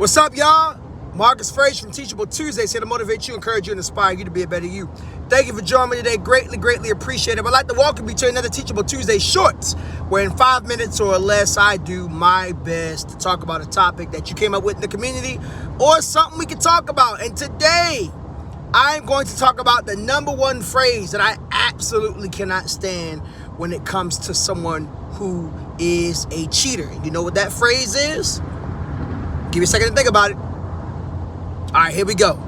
What's up, y'all? Marcus Frazier from Teachable Tuesdays here to motivate you, encourage you, and inspire you to be a better you. Thank you for joining me today. Greatly appreciate it. I'd like to welcome you to another Teachable Tuesday Shorts, where in 5 minutes or less, I do my best to talk about a topic that you came up with in the community or something we can talk about. And today, I'm going to talk about the number one phrase that I absolutely cannot stand when it comes to someone who is a cheater. You know what that phrase is? Give me a second to think about it. All right, here we go.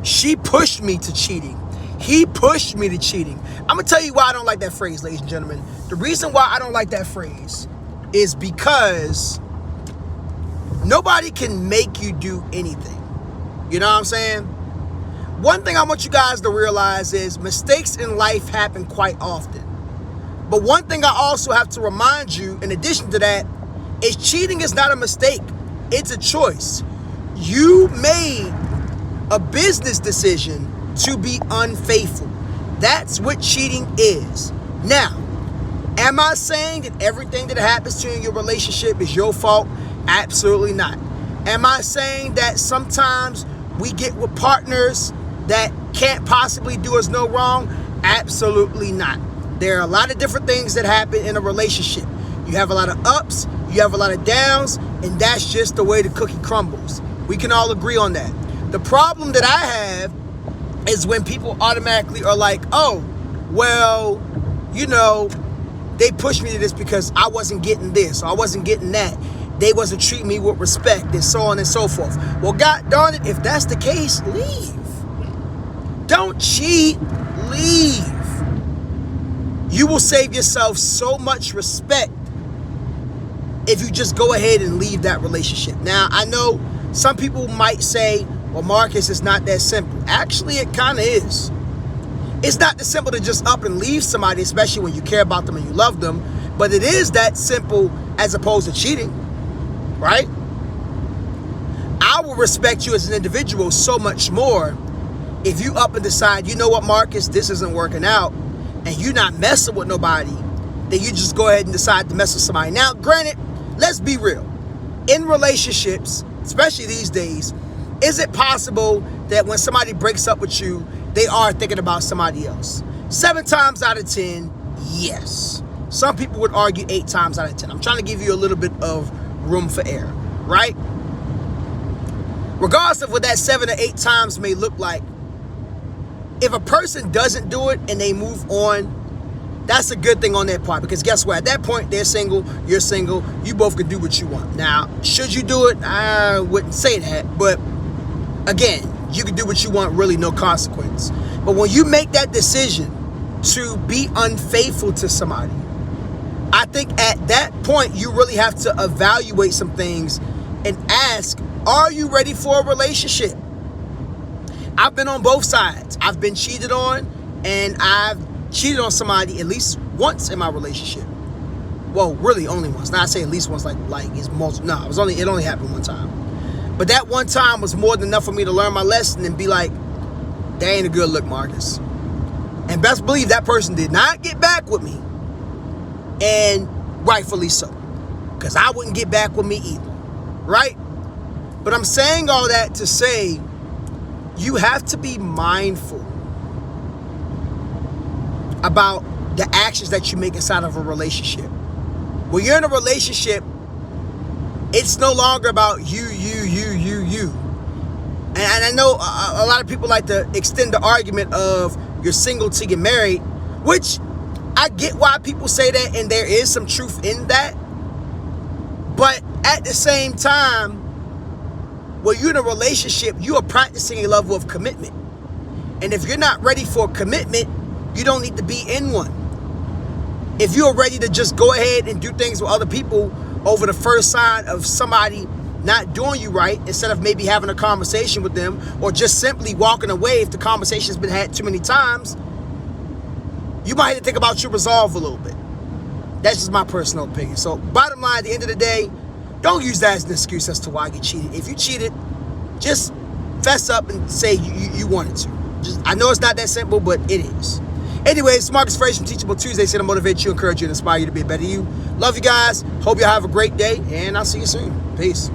She pushed me to cheating. He pushed me to cheating. I'm going to tell you why I don't like that phrase, ladies and gentlemen. The reason why I don't like that phrase is because nobody can make you do anything. You know what I'm saying? One thing I want you guys to realize is mistakes in life happen quite often. But one thing I also have to remind you, in addition to that, is cheating is not a mistake. It's a choice. You made a business decision to be unfaithful. That's what cheating is. Now, am I saying that everything that happens to you in your relationship is your fault? Absolutely not. Am I saying that sometimes we get with partners that can't possibly do us no wrong? Absolutely not. There are a lot of different things that happen in a relationship. You have a lot of ups, you have a lot of downs, and that's just the way the cookie crumbles. We can all agree on that. The problem that I have is when people automatically are like, oh, well, you know, they pushed me to this because I wasn't getting this, or I wasn't getting that. They wasn't treating me with respect, and so on and so forth. Well, God darn it, if that's the case, leave. Don't cheat, leave. You will save yourself so much respect if you just go ahead and leave that relationship. Now, I know some people might say, well, Marcus, it's not that simple. Actually, it kind of is. It's not that simple to just up and leave somebody, especially when you care about them and you love them. But it is that simple as opposed to cheating, right? I will respect you as an individual so much more if you up and decide, you know what, Marcus, this isn't working out, and you're not messing with nobody, then you just go ahead and decide to mess with somebody. Now, granted, let's be real. In relationships, especially these days, is it possible that when somebody breaks up with you, they are thinking about somebody else? 7 times out of 10, yes. Some people would argue 8 times out of 10. I'm trying to give you a little bit of room for error, right? Regardless of what that 7 or 8 times may look like, if a person doesn't do it and they move on, that's a good thing on their part, because guess what? At that point, they're single, you're single, you both can do what you want. Now, should you do it? I wouldn't say that, but again, you can do what you want, really no consequence. But when you make that decision to be unfaithful to somebody, I think at that point, you really have to evaluate some things and ask, are you ready for a relationship? I've been on both sides. I've been cheated on, and I've cheated on somebody at least once in my relationship. Well, really only once. Now I say at least once, like it's multiple. No, it only happened one time. But that one time was more than enough for me to learn my lesson and be like, that ain't a good look, Marcus. And best believe that person did not get back with me. And rightfully so. Because I wouldn't get back with me either. Right? But I'm saying all that to say, you have to be mindful about the actions that you make inside of a relationship. When you're in a relationship, it's no longer about you. And I know a lot of people like to extend the argument of you're single till you're married, which I get why people say that, and there is some truth in that. But at the same time, when you're in a relationship, you are practicing a level of commitment. And if you're not ready for commitment, you don't need to be in one. If you're ready to just go ahead and do things with other people over the first sign of somebody not doing you right, instead of maybe having a conversation with them or just simply walking away if the conversation's been had too many times, you might have to think about your resolve a little bit. That's just my personal opinion. So bottom line, at the end of the day, don't use that as an excuse as to why you cheated. If you cheated, just fess up and say you wanted to. I know it's not that simple, but it is. Anyways, it's Marcus Frazier from Teachable Tuesdays here to motivate you, encourage you, and inspire you to be a better you. Love you guys. Hope you have a great day, and I'll see you soon. Peace.